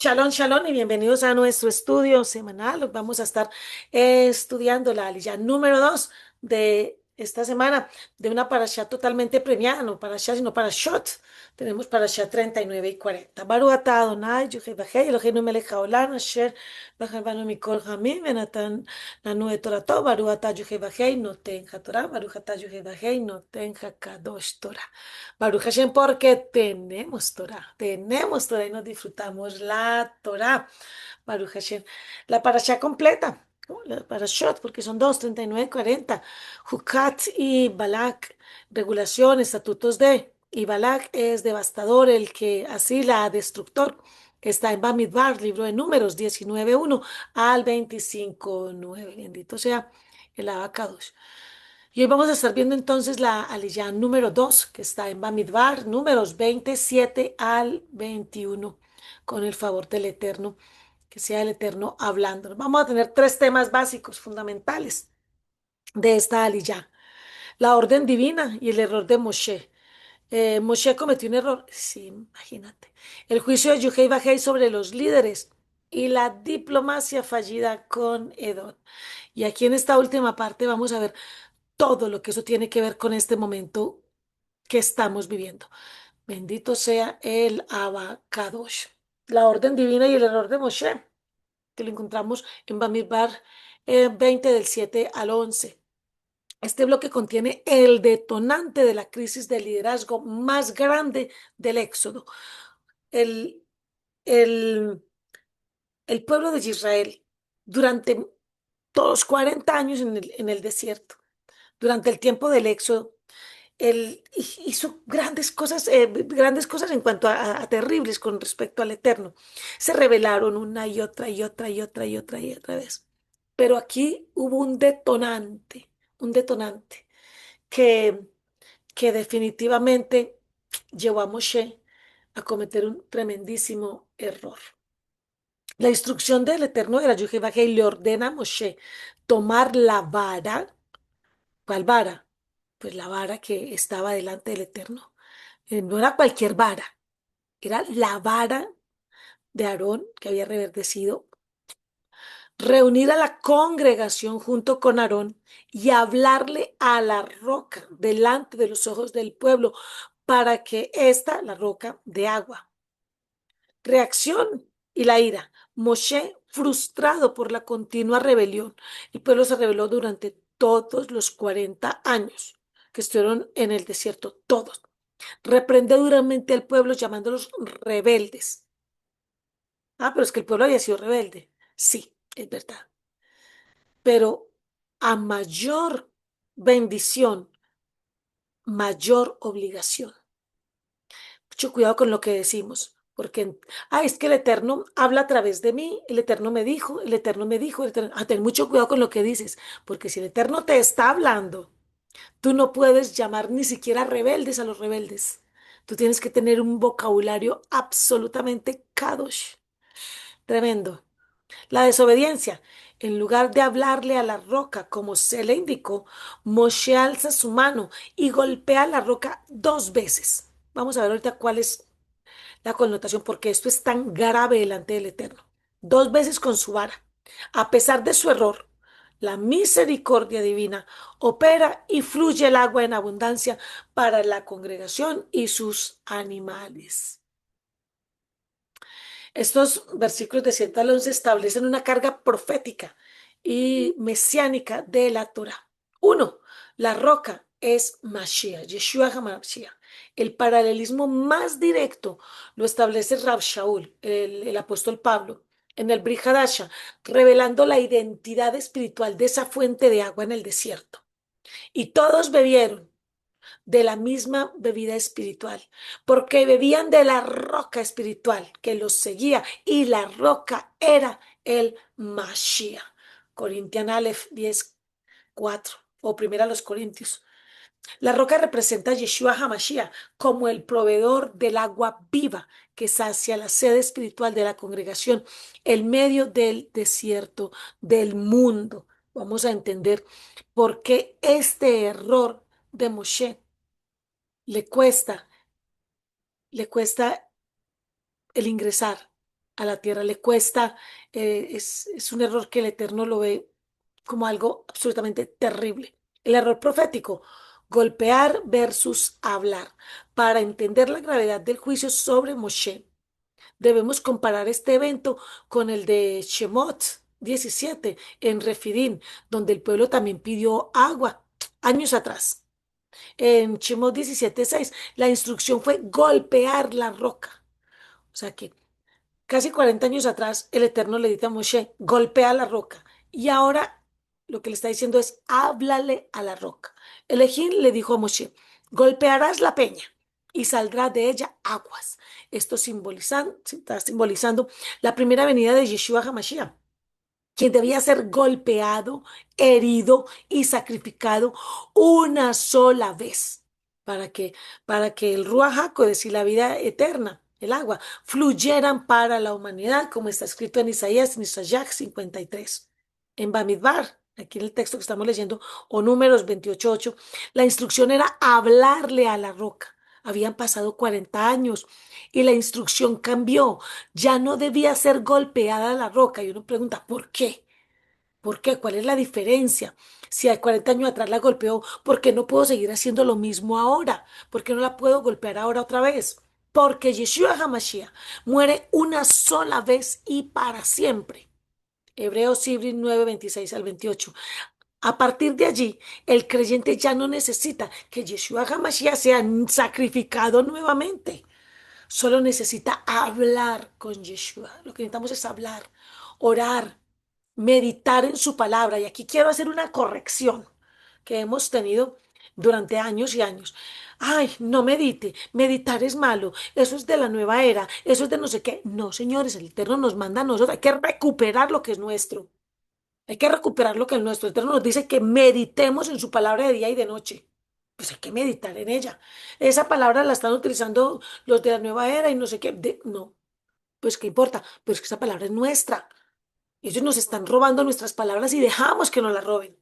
Shalom, shalom y bienvenidos a nuestro estudio semanal. Vamos a estar estudiando la aliyah número 2 de esta semana de una parashá totalmente premiada, no parashá, sino parashot. Tenemos parashá 39 y 40. Baruch atah Adonai, Yehud Vahei, Eloheinu melech haolam, asher bachar banu mikol hamim, venatan lanu et torato, Baruch atah Yehud Vahei, noten haTorah, Baruch atah Yehud Vahei, noten hakadosh Torah. Baruch Hashem, porque tenemos Torah y nos disfrutamos la Torah. Baruch Hashem, la parashá completa, ¿no? La parashot, porque son dos, 39, 40. Jucat y Balak, regulación, estatutos de, y Balak es devastador, el que asila, destructor. Está en Bamidbar, libro de Números 19:1 al 25:9. Bendito sea el Abacados. Y hoy vamos a estar viendo entonces la aliyá número 2 que está en Bamidbar, números 27 al 21, con el favor del Eterno, que sea el Eterno hablando. Vamos a tener tres temas básicos, fundamentales de esta aliyá: la orden divina y el error de Moshe. Moshe cometió un error, sí, imagínate. El juicio de Yuhei Bajei sobre los líderes y la diplomacia fallida con Edom. Y aquí en esta última parte vamos a ver todo lo que eso tiene que ver con este momento que estamos viviendo. Bendito sea el Abacadosh. La orden divina y el error de Moshe, que lo encontramos en Bamidbar 20 del 7 al 11. Este bloque contiene el detonante de la crisis de liderazgo más grande del Éxodo. El, el, el pueblo de Israel, durante todos 40 años en el desierto, durante el tiempo del Éxodo, él hizo grandes cosas en cuanto a terribles con respecto al Eterno. Se rebelaron una y otra y otra y otra y otra y otra vez. Pero aquí hubo un detonante que, que definitivamente llevó a Moshe a cometer un tremendísimo error. La instrucción del Eterno era Yehová y le ordena a Moshe tomar la vara. ¿Cuál vara? Pues la vara que estaba delante del Eterno. No era cualquier vara, era la vara de Aarón que había reverdecido. Reunir a la congregación junto con Aarón y hablarle a la roca delante de los ojos del pueblo para que esta, la roca de agua. Reacción y la ira. Moshe, frustrado por la continua rebelión, el pueblo se rebeló durante todos los 40 años que estuvieron en el desierto, todos. Reprende duramente al pueblo llamándolos rebeldes. Ah, pero es que el pueblo había sido rebelde. Sí, es verdad. Pero a mayor bendición, mayor obligación. Mucho cuidado con lo que decimos, porque, es que el Eterno habla a través de mí, el Eterno me dijo, el Eterno me dijo, ten mucho cuidado con lo que dices, porque si el Eterno te está hablando, tú no puedes llamar ni siquiera rebeldes a los rebeldes. Tú tienes que tener un vocabulario absolutamente kadosh. Tremendo. La desobediencia. En lugar de hablarle a la roca como se le indicó, Moshe alza su mano y golpea la roca 2 veces. Vamos a ver ahorita cuál es la connotación, porque esto es tan grave delante del Eterno. 2 veces con su vara. A pesar de su error, la misericordia divina opera y fluye el agua en abundancia para la congregación y sus animales. Estos versículos de 7 al 11 establecen una carga profética y mesiánica de la Torah. Uno, la roca es Mashiach, Yeshua HaMashiach. El paralelismo más directo lo establece Rab Shaul, el apóstol Pablo, en el Brit Hadasha, revelando la identidad espiritual de esa fuente de agua en el desierto. Y todos bebieron de la misma bebida espiritual, porque bebían de la roca espiritual que los seguía, y la roca era el Mashiach. Corintian Aleph 10:4, o primera a los Corintios. La roca representa a Yeshua HaMashiach como el proveedor del agua viva que sacia la sed espiritual de la congregación en medio del desierto del mundo. Vamos a entender por qué este error de Moshe le cuesta, le cuesta el ingresar. a la tierra le cuesta, es un error que el Eterno lo ve como algo absolutamente terrible. El error profético, golpear versus hablar. Para entender la gravedad del juicio sobre Moshe, debemos comparar este evento con el de Shemot 17 en Refidim, donde el pueblo también pidió agua años atrás. En Shemot 17:6, la instrucción fue golpear la roca. O sea que casi 40 años atrás, el Eterno le dice a Moshe, golpea la roca. Y ahora lo que le está diciendo es, háblale a la roca. Elohim le dijo a Moshe, golpearás la peña y saldrá de ella aguas. Esto está simbolizando la primera venida de Yeshua HaMashiach, quien debía ser golpeado, herido y sacrificado una sola vez para que, para que el Ruach HaKodesh y la vida eterna, el agua, fluyeran para la humanidad, como está escrito en Isaías, en Isaías 53. En Bamidbar, aquí en el texto que estamos leyendo, o Números 28:8, la instrucción era hablarle a la roca. Habían pasado 40 años y la instrucción cambió. Ya no debía ser golpeada la roca. Y uno pregunta, ¿por qué? ¿Por qué? ¿Cuál es la diferencia? Si hay 40 años atrás la golpeó, ¿por qué no puedo seguir haciendo lo mismo ahora? ¿Por qué no la puedo golpear ahora otra vez? Porque Yeshua HaMashiach muere una sola vez y para siempre. Hebreos 9, 26 al 28. A partir de allí, el creyente ya no necesita que Yeshua HaMashiach sea sacrificado nuevamente. Solo necesita hablar con Yeshua. Lo que necesitamos es hablar, orar, meditar en su palabra. Y aquí quiero hacer una corrección que hemos tenido durante años y años. Ay, no medite, meditar es malo, eso es de la nueva era, eso es de no sé qué. No, señores, el Eterno nos manda a nosotros, hay que recuperar lo que es nuestro, hay que recuperar lo que es nuestro. El Eterno nos dice que meditemos en su palabra de día y de noche. Pues hay que meditar en ella. Esa palabra la están utilizando los de la nueva era y no sé qué. No, pues qué importa, pero es que esa palabra es nuestra. Ellos nos están robando nuestras palabras y dejamos que nos las roben.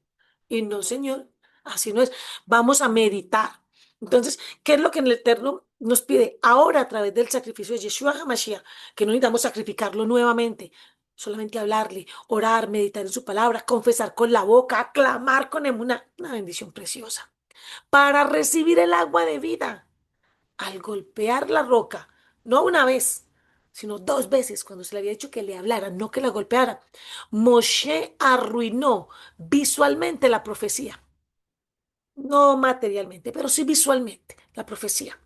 Y no, señor, así no es. Vamos a meditar. Entonces, ¿qué es lo que el Eterno nos pide ahora a través del sacrificio de Yeshua HaMashiach? Que no necesitamos sacrificarlo nuevamente, solamente hablarle, orar, meditar en su palabra, confesar con la boca, aclamar con una bendición preciosa para recibir el agua de vida al golpear la roca, no una vez, sino dos veces, cuando se le había dicho que le hablara, no que la golpeara, Moshe arruinó visualmente la profecía, no materialmente, pero sí visualmente la profecía,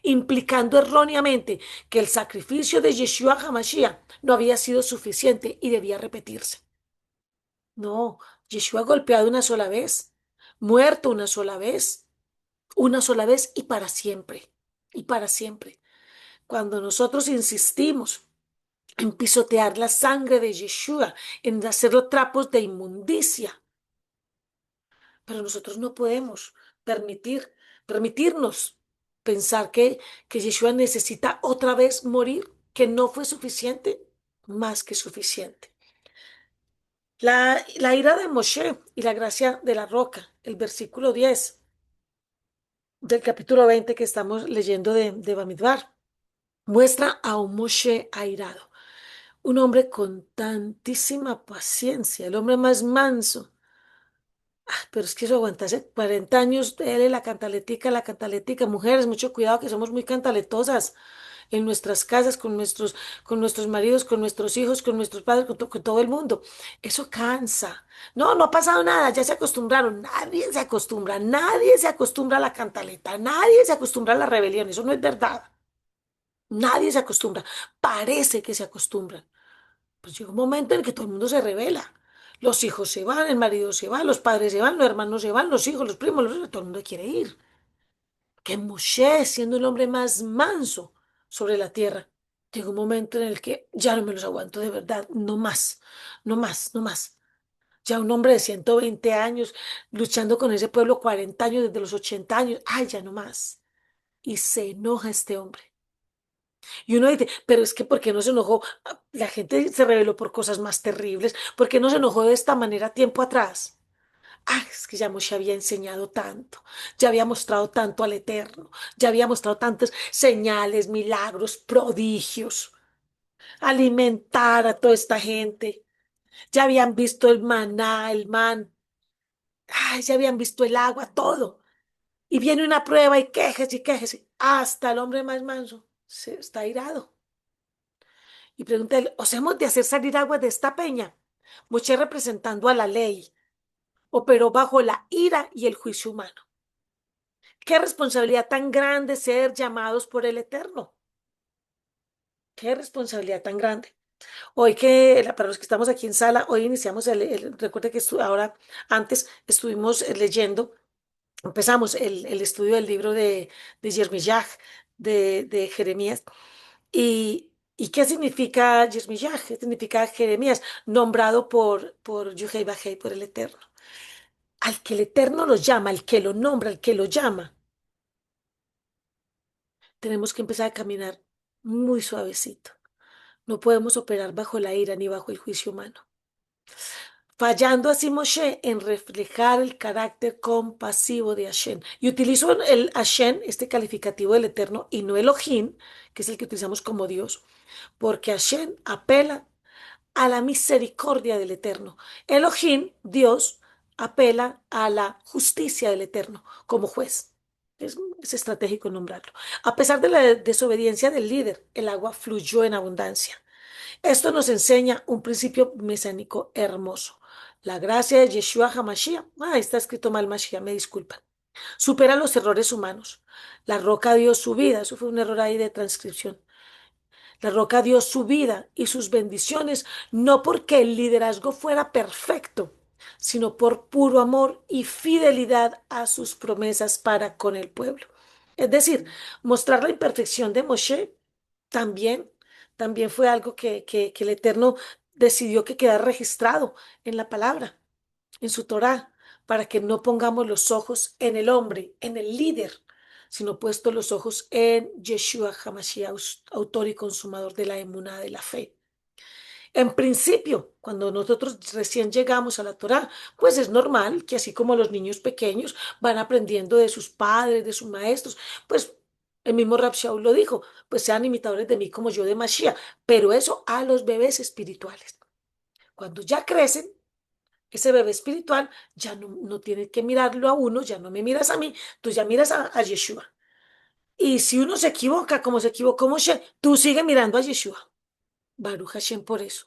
implicando erróneamente que el sacrificio de Yeshua HaMashiach no había sido suficiente y debía repetirse. No, Yeshua golpeado una sola vez, muerto una sola vez y para siempre, y para siempre. Cuando nosotros insistimos en pisotear la sangre de Yeshua, en hacerlo trapos de inmundicia, pero nosotros no podemos permitirnos pensar que Yeshua necesita otra vez morir, que no fue suficiente, más que suficiente. La ira de Moshe y la gracia de la roca, el versículo 10 del capítulo 20 que estamos leyendo de Bamidbar, muestra a un Moshe airado. Un hombre con tantísima paciencia, el hombre más manso. Pero es que eso aguantase 40 años, él y la cantaletica. Mujeres, mucho cuidado que somos muy cantaletosas en nuestras casas, con nuestros maridos, con nuestros hijos, con nuestros padres, con todo el mundo. Eso cansa. No, no ha pasado nada, ya se acostumbraron. Nadie se acostumbra a la cantaleta, nadie se acostumbra a la rebelión. Eso no es verdad. Nadie se acostumbra. Parece que se acostumbran. Pues llega un momento en el que todo el mundo se revela. Los hijos se van, el marido se va, los padres se van, los hermanos se van, los hijos, los primos, todo el mundo quiere ir. Que Moshe, siendo el hombre más manso sobre la tierra, llega un momento en el que ya no me los aguanto de verdad, no más, no más, no más. Ya un hombre de 120 años luchando con ese pueblo 40 años desde los 80 años, ay, ya no más. Y se enoja este hombre. Y uno dice, pero es que ¿por qué no se enojó? La gente se rebeló por cosas más terribles. ¿Por qué no se enojó de esta manera tiempo atrás? Ah, es que ya Moshe había enseñado tanto, ya había mostrado tanto al Eterno, ya había mostrado tantas señales, milagros, prodigios. alimentar a toda esta gente. Ya habían visto el maná, el man, ay, ya habían visto el agua, todo. Y viene una prueba y quéjese y quéjese. Hasta el hombre más manso se está airado. Y pregunta él, ¿os hemos de hacer salir agua de esta peña? Moisés representando a la ley, operó bajo la ira y el juicio humano. Qué responsabilidad tan grande ser llamados por el Eterno. Qué responsabilidad tan grande. Hoy para los que estamos aquí en sala, hoy iniciamos recuerde que ahora, antes estuvimos leyendo, empezamos el estudio del libro de Yermiyah, de Jeremías. ¿Y qué significa Yermiyah? ¿Qué significa Jeremías? Nombrado por Yuhei Bajei, por el Eterno. Al que el Eterno lo llama, al que lo nombra, al que lo llama, tenemos que empezar a caminar muy suavecito. No podemos operar bajo la ira ni bajo el juicio humano. Fallando así Moshe en reflejar el carácter compasivo de Hashem. Y utilizo el Hashem, este calificativo del Eterno, y no Elohim, que es el que utilizamos como Dios, porque Hashem apela a la misericordia del Eterno. Elohim, Dios, apela a la justicia del Eterno como juez. Es estratégico nombrarlo. A pesar de la desobediencia del líder, el agua fluyó en abundancia. Esto nos enseña un principio mesánico hermoso. La gracia de Yeshua HaMashiach, está escrito mal Mashiach, me disculpan, supera los errores humanos. La roca dio su vida, eso fue un error ahí de transcripción. La roca dio su vida y sus bendiciones, no porque el liderazgo fuera perfecto, sino por puro amor y fidelidad a sus promesas para con el pueblo. Es decir, mostrar la imperfección de Moshe también, también fue algo que el Eterno decidió que quedara registrado en la palabra, en su Torá, para que no pongamos los ojos en el hombre, en el líder, sino puesto los ojos en Yeshua HaMashiach, autor y consumador de la emuná, de la fe. En principio, cuando nosotros recién llegamos a la Torá, pues es normal que así como los niños pequeños van aprendiendo de sus padres, de sus maestros, pues el mismo Rab Shaul lo dijo, pues sean imitadores de mí como yo de Mashiach, pero eso a los bebés espirituales. Cuando ya crecen, ese bebé espiritual ya no tiene que mirarlo a uno, ya no me miras a mí, tú ya miras a Yeshua. Y si uno se equivoca, como se equivocó Moshe, tú sigue mirando a Yeshua. Baruch Hashem por eso.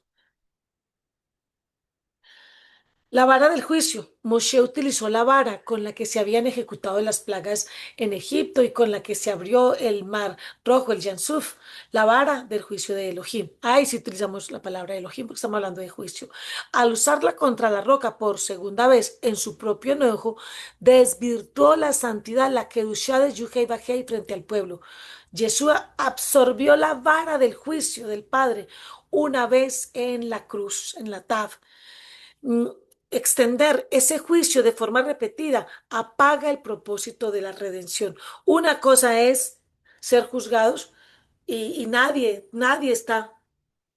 La vara del juicio. Moshe utilizó la vara con la que se habían ejecutado las plagas en Egipto y con la que se abrió el mar rojo, el Yansuf. La vara del juicio de Elohim. Ahí sí utilizamos la palabra Elohim porque estamos hablando de juicio. Al usarla contra la roca por segunda vez en su propio enojo, desvirtuó la santidad, la kedushá de Yuhei Bajei frente al pueblo. Yeshua absorbió la vara del juicio del Padre una vez en la cruz, en la Tav. mm, Extender ese juicio de forma repetida apaga el propósito de la redención. Una cosa es ser juzgados y nadie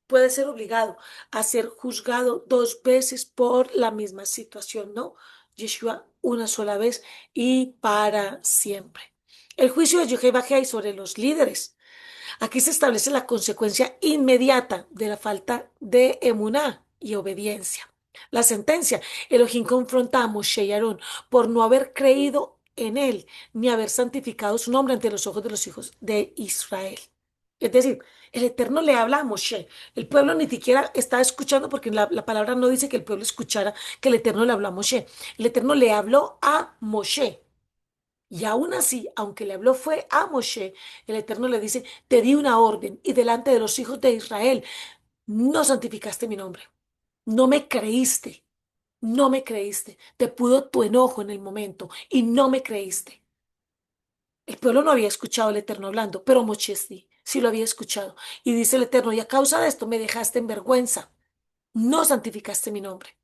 puede ser obligado a ser juzgado dos veces por la misma situación, ¿no? Yeshua una sola vez y para siempre. El juicio de Jehová hay sobre los líderes. Aquí se establece la consecuencia inmediata de la falta de emuná y obediencia. La sentencia, Elohim confronta a Moshe y Aarón por no haber creído en él ni haber santificado su nombre ante los ojos de los hijos de Israel. Es decir, el Eterno le habla a Moshe. El pueblo ni siquiera está escuchando porque la palabra no dice que el pueblo escuchara que el Eterno le habló a Moshe. El Eterno le habló a Moshe. Y aún así, aunque le habló fue a Moshe, el Eterno le dice, te di una orden y delante de los hijos de Israel no santificaste mi nombre, no me creíste, no me creíste, te pudo tu enojo en el momento y no me creíste. El pueblo no había escuchado al Eterno hablando, pero Moshe sí lo había escuchado. Y dice el Eterno, y a causa de esto me dejaste en vergüenza, no santificaste mi nombre.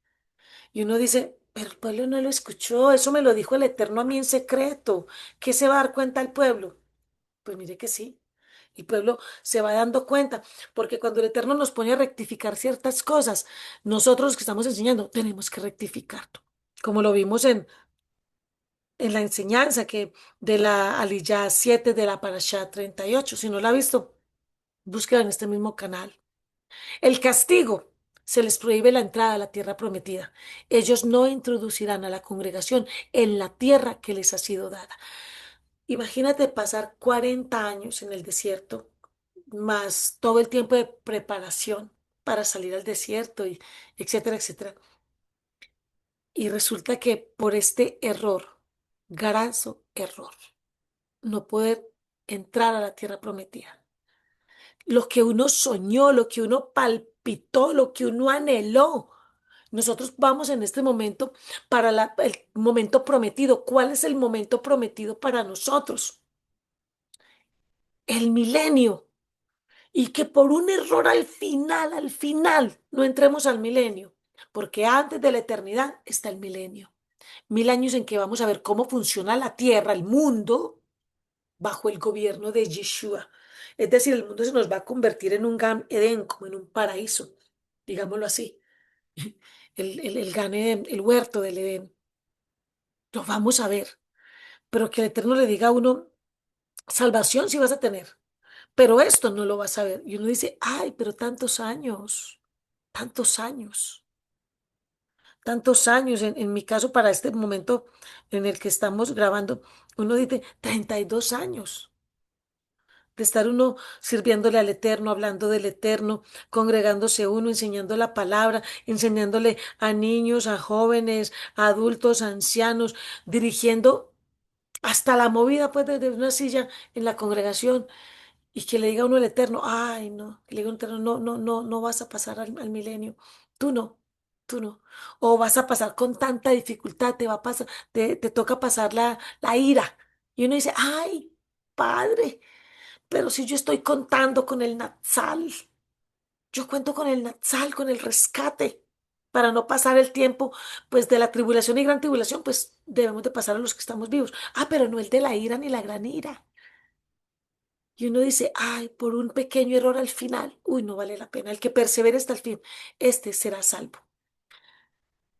Y uno dice, pero el pueblo no lo escuchó, eso me lo dijo el Eterno a mí en secreto. ¿Qué se va a dar cuenta el pueblo? Pues mire que sí. El pueblo se va dando cuenta, porque cuando el Eterno nos pone a rectificar ciertas cosas, nosotros los que estamos enseñando tenemos que rectificar. Como lo vimos en la enseñanza que de la Aliyah 7 de la Parashá 38. Si no la ha visto, búsquela en este mismo canal. El castigo. Se les prohíbe la entrada a la tierra prometida. Ellos no introducirán a la congregación en la tierra que les ha sido dada. Imagínate pasar 40 años en el desierto, más todo el tiempo de preparación para salir al desierto, y etcétera, etcétera. Y resulta que por este error, graso error, no poder entrar a la tierra prometida. Lo que uno soñó, lo que uno palpitó, lo que uno anheló. Nosotros vamos en este momento para el momento prometido. ¿Cuál es el momento prometido para nosotros? El milenio. Y que por un error al final, no entremos al milenio, porque antes de la eternidad está el milenio. 1000 años en que vamos a ver cómo funciona la tierra, el mundo, bajo el gobierno de Yeshua. Es decir, el mundo se nos va a convertir en un Gan Edén, como en un paraíso, digámoslo así. El Gan Edén, el huerto del Edén. Lo vamos a ver, pero que el Eterno le diga a uno, salvación sí vas a tener, pero esto no lo vas a ver. Y uno dice, ay, pero tantos años, tantos años. En mi caso, para este momento en el que estamos grabando, uno dice 32 años de estar uno sirviéndole al Eterno, hablando del Eterno, congregándose uno, enseñando la palabra, enseñándole a niños, a jóvenes, a adultos, a ancianos, dirigiendo hasta la movida pues desde una silla en la congregación. Y que le diga a uno el Eterno, ay, no, que le diga a un Eterno, no, no, no, no vas a pasar al milenio, tú no, tú no. O vas a pasar con tanta dificultad, te va a pasar, te toca pasar la ira. Y uno dice, ay, Padre, pero si yo estoy contando con el Natsal, yo cuento con el Natsal, con el rescate, para no pasar el tiempo, pues de la tribulación y gran tribulación, pues debemos de pasar a los que estamos vivos. Ah, pero no el de la ira ni la gran ira. Y uno dice, ay, por un pequeño error al final, uy, no vale la pena. El que persevere hasta el fin, este será salvo.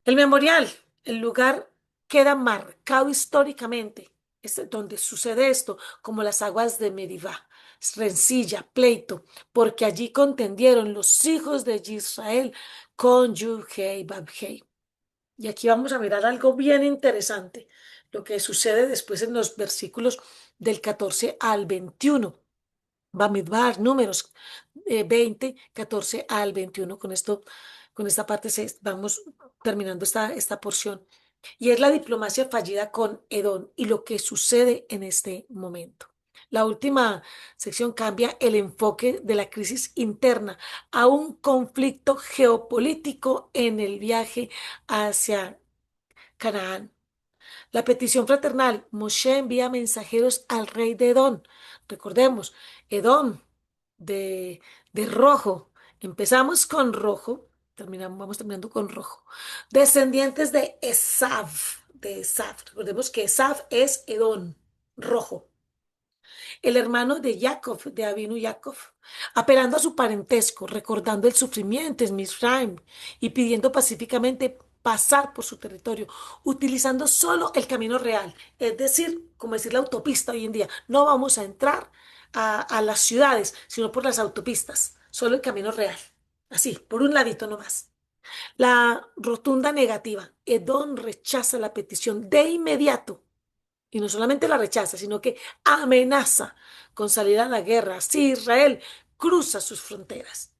El memorial, el lugar queda marcado históricamente, es donde sucede esto, como las aguas de Meribá, rencilla, pleito, porque allí contendieron los hijos de Israel con Yud-Hei, Bab-Hei. Y aquí vamos a mirar algo bien interesante, lo que sucede después en los versículos del 14 al 21. Bamidbar, números 20, 14 al 21. Con esto, con esta parte vamos terminando esta porción. Y es la diplomacia fallida con Edom y lo que sucede en este momento. La última sección cambia el enfoque de la crisis interna a un conflicto geopolítico en el viaje hacia Canaán. La petición fraternal, Moshe envía mensajeros al rey de Edom. Recordemos, Edom de rojo. Empezamos con rojo, vamos terminando con rojo. Descendientes de Esav. Recordemos que Esav es Edom, rojo. El hermano de Jacob, de Abinu Jacob, apelando a su parentesco, recordando el sufrimiento en Misraim y pidiendo pacíficamente pasar por su territorio, utilizando solo el camino real, es decir, como decir la autopista hoy en día, no vamos a entrar a las ciudades, sino por las autopistas, solo el camino real, así, por un ladito nomás. La rotunda negativa, Edom rechaza la petición de inmediato y no solamente la rechaza, sino que amenaza con salir a la guerra si Israel cruza sus fronteras.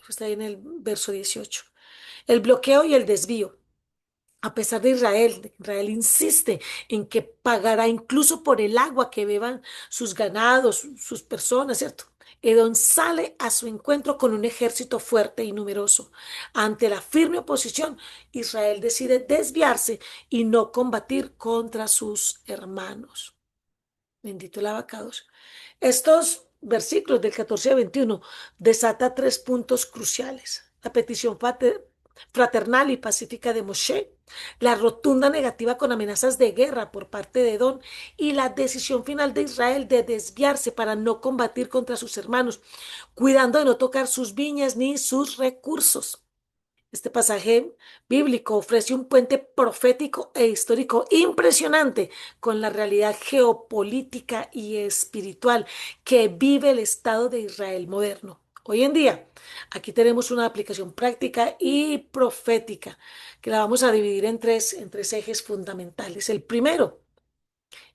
Está ahí en el verso 18. El bloqueo y el desvío. A pesar de Israel insiste en que pagará incluso por el agua que beban sus ganados, sus personas, ¿cierto? Edom sale a su encuentro con un ejército fuerte y numeroso. Ante la firme oposición, Israel decide desviarse y no combatir contra sus hermanos. Bendito el abacados. Estos versículos del 14 al 21 desata tres puntos cruciales. La petición fraternal y pacífica de Moshe, la rotunda negativa con amenazas de guerra por parte de Edom y la decisión final de Israel de desviarse para no combatir contra sus hermanos, cuidando de no tocar sus viñas ni sus recursos. Este pasaje bíblico ofrece un puente profético e histórico impresionante con la realidad geopolítica y espiritual que vive el Estado de Israel moderno. Hoy en día, aquí tenemos una aplicación práctica y profética que la vamos a dividir en tres ejes fundamentales. El primero,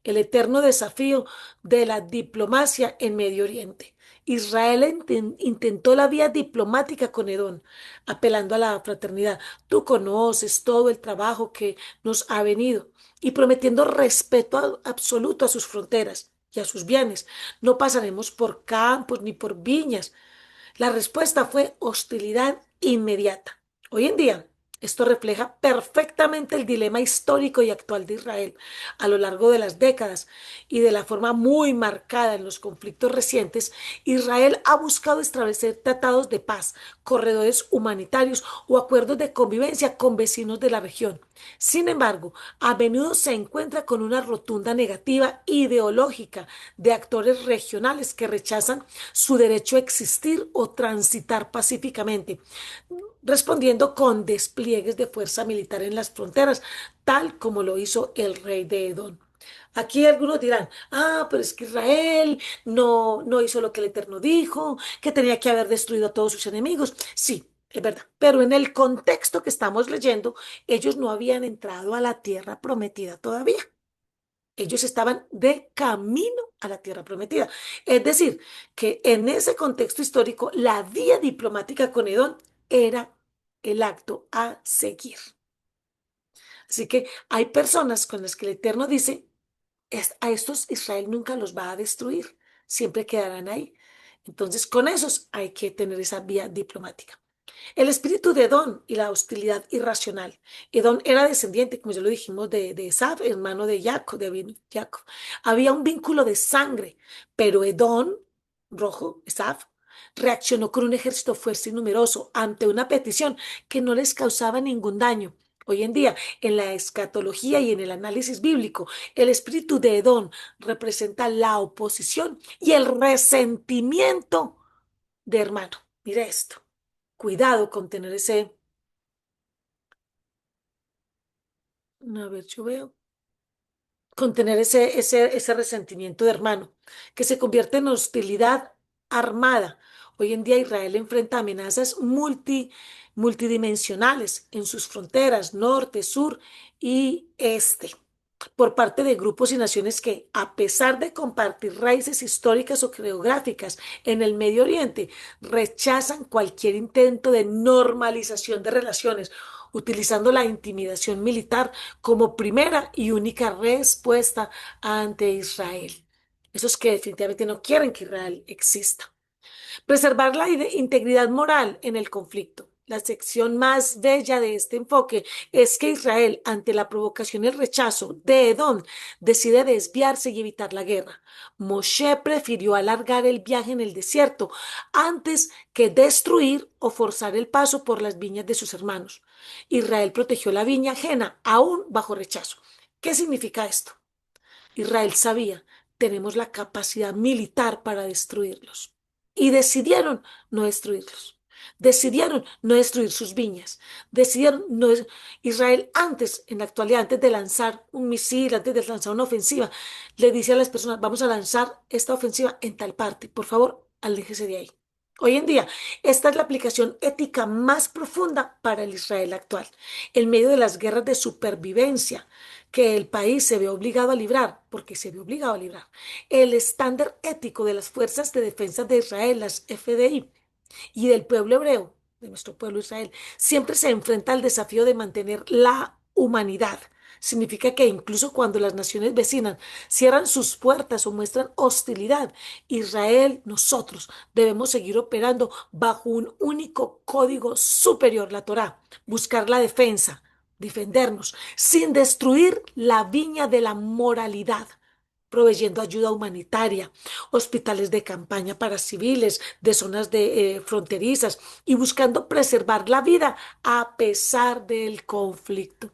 el eterno desafío de la diplomacia en Medio Oriente. Israel intentó la vía diplomática con Edom, apelando a la fraternidad. Tú conoces todo el trabajo que nos ha venido y prometiendo respeto absoluto a sus fronteras y a sus bienes. No pasaremos por campos ni por viñas. La respuesta fue hostilidad inmediata. Hoy en día, esto refleja perfectamente el dilema histórico y actual de Israel a lo largo de las décadas y de la forma muy marcada en los conflictos recientes. Israel ha buscado establecer tratados de paz, corredores humanitarios o acuerdos de convivencia con vecinos de la región. Sin embargo, a menudo se encuentra con una rotunda negativa ideológica de actores regionales que rechazan su derecho a existir o transitar pacíficamente, respondiendo con despliegues de fuerza militar en las fronteras, tal como lo hizo el rey de Edom. Aquí algunos dirán, pero es que Israel no hizo lo que el Eterno dijo, que tenía que haber destruido a todos sus enemigos. Sí, es verdad, pero en el contexto que estamos leyendo, ellos no habían entrado a la tierra prometida todavía. Ellos estaban de camino a la tierra prometida. Es decir, que en ese contexto histórico, la vía diplomática con Edom era el acto a seguir. Así que hay personas con las que el Eterno dice, a estos Israel nunca los va a destruir, siempre quedarán ahí. Entonces, con esos hay que tener esa vía diplomática. El espíritu de Edom y la hostilidad irracional. Edom era descendiente, como ya lo dijimos, de Esaf, hermano de Jacob, Jacob. Había un vínculo de sangre, pero Edom, rojo, Esaf, reaccionó con un ejército fuerte y numeroso ante una petición que no les causaba ningún daño. Hoy en día, en la escatología y en el análisis bíblico, el espíritu de Edom representa la oposición y el resentimiento de hermano. Mire esto. Cuidado con tener a ver, yo veo, con tener ese resentimiento de hermano, que se convierte en hostilidad armada. Hoy en día Israel enfrenta amenazas multidimensionales en sus fronteras, norte, sur y este, por parte de grupos y naciones que, a pesar de compartir raíces históricas o geográficas en el Medio Oriente, rechazan cualquier intento de normalización de relaciones, utilizando la intimidación militar como primera y única respuesta ante Israel. Esos que definitivamente no quieren que Israel exista. Preservar la integridad moral en el conflicto. La sección más bella de este enfoque es que Israel, ante la provocación y el rechazo de Edom, decide desviarse y evitar la guerra. Moshe prefirió alargar el viaje en el desierto antes que destruir o forzar el paso por las viñas de sus hermanos. Israel protegió la viña ajena, aún bajo rechazo. ¿Qué significa esto? Israel sabía, tenemos la capacidad militar para destruirlos. Y decidieron no destruirlos. Decidieron no destruir sus viñas. Decidieron no. Israel antes, en la actualidad, antes de lanzar un misil, antes de lanzar una ofensiva, le dice a las personas, vamos a lanzar esta ofensiva en tal parte. Por favor, aléjese de ahí. Hoy en día, esta es la aplicación ética más profunda para el Israel actual. En medio de las guerras de supervivencia, que el país se ve obligado a librar, porque se ve obligado a librar, el estándar ético de las fuerzas de defensa de Israel, las FDI, y del pueblo hebreo, de nuestro pueblo Israel, siempre se enfrenta al desafío de mantener la humanidad. Significa que incluso cuando las naciones vecinas cierran sus puertas o muestran hostilidad, Israel, nosotros debemos seguir operando bajo un único código superior, la Torá, buscar la defensa, defendernos, sin destruir la viña de la moralidad, proveyendo ayuda humanitaria, hospitales de campaña para civiles de zonas fronterizas y buscando preservar la vida a pesar del conflicto.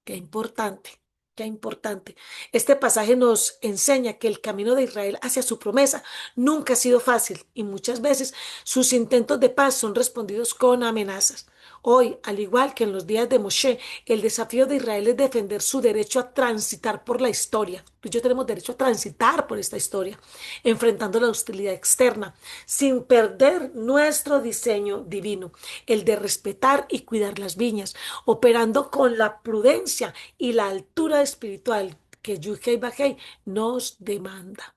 Qué importante, qué importante. Este pasaje nos enseña que el camino de Israel hacia su promesa nunca ha sido fácil y muchas veces sus intentos de paz son respondidos con amenazas. Hoy, al igual que en los días de Moshe, el desafío de Israel es defender su derecho a transitar por la historia. Tú y yo tenemos derecho a transitar por esta historia, enfrentando la hostilidad externa, sin perder nuestro diseño divino, el de respetar y cuidar las viñas, operando con la prudencia y la altura espiritual que Yuhei Bajei nos demanda.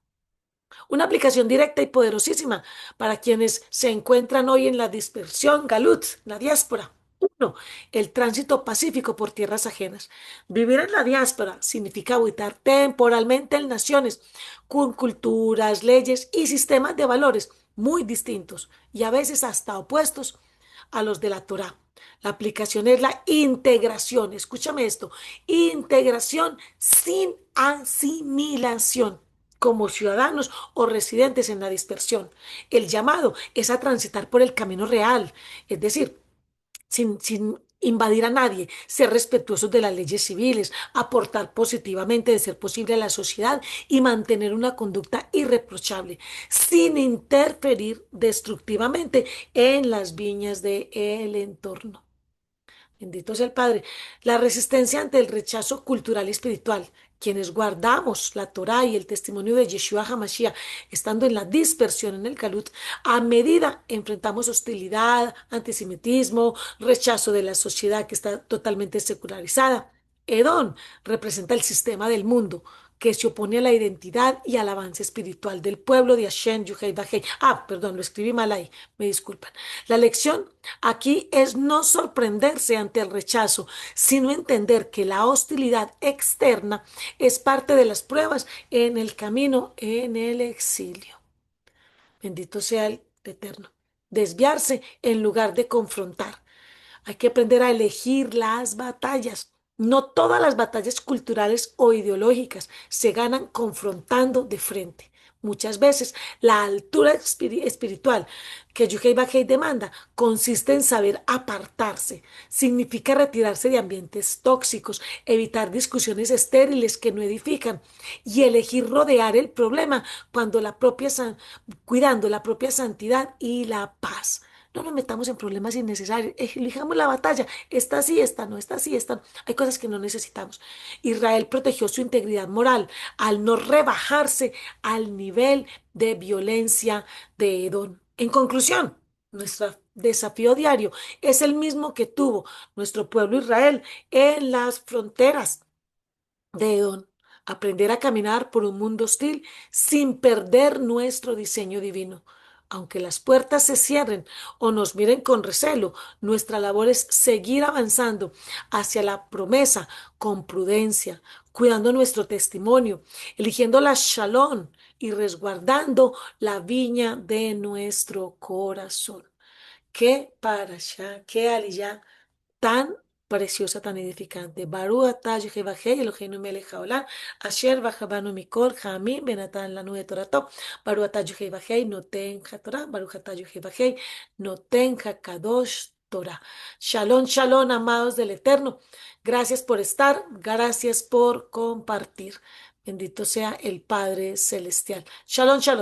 Una aplicación directa y poderosísima para quienes se encuentran hoy en la dispersión, Galut, la diáspora. Uno, el tránsito pacífico por tierras ajenas. Vivir en la diáspora significa habitar temporalmente en naciones con culturas, leyes y sistemas de valores muy distintos y a veces hasta opuestos a los de la Torá. La aplicación es la integración. Escúchame esto, integración sin asimilación como ciudadanos o residentes en la dispersión. El llamado es a transitar por el camino real, es decir, sin invadir a nadie, ser respetuosos de las leyes civiles, aportar positivamente de ser posible a la sociedad y mantener una conducta irreprochable, sin interferir destructivamente en las viñas del entorno. Bendito sea el Padre. La resistencia ante el rechazo cultural y espiritual. Quienes guardamos la Torá y el testimonio de Yeshua HaMashiach, estando en la dispersión en el Galut, a medida enfrentamos hostilidad, antisemitismo, rechazo de la sociedad que está totalmente secularizada. Edom representa el sistema del mundo que se opone a la identidad y al avance espiritual del pueblo de Hashem, Yuhei Bajei. Ah, perdón, lo escribí mal ahí, me disculpan. La lección aquí es no sorprenderse ante el rechazo, sino entender que la hostilidad externa es parte de las pruebas en el camino, en el exilio. Bendito sea el Eterno. Desviarse en lugar de confrontar. Hay que aprender a elegir las batallas. No todas las batallas culturales o ideológicas se ganan confrontando de frente. Muchas veces la altura espiritual que Yuhei Bajei demanda consiste en saber apartarse. Significa retirarse de ambientes tóxicos, evitar discusiones estériles que no edifican y elegir rodear el problema cuando cuidando la propia santidad y la paz. No nos metamos en problemas innecesarios. Elijamos la batalla. Esta sí, esta no, esta sí, esta no. Hay cosas que no necesitamos. Israel protegió su integridad moral al no rebajarse al nivel de violencia de Edom. En conclusión, nuestro desafío diario es el mismo que tuvo nuestro pueblo Israel en las fronteras de Edom. Aprender a caminar por un mundo hostil sin perder nuestro diseño divino. Aunque las puertas se cierren o nos miren con recelo, nuestra labor es seguir avanzando hacia la promesa con prudencia, cuidando nuestro testimonio, eligiendo la shalom y resguardando la viña de nuestro corazón. Qué parasha, qué aliyah tan preciosa, tan edificante. Baruch atah Yehivahei Eloheinu melech haolam, asher bajabanu mikol hamim benatan lanu et torato. Baruch atah Yehivahei noten haTorah, Baruch atah Yehivahei noten hakadosh Torah. Shalom, shalom, amados del Eterno. Gracias por estar, gracias por compartir. Bendito sea el Padre Celestial. Shalom, shalom.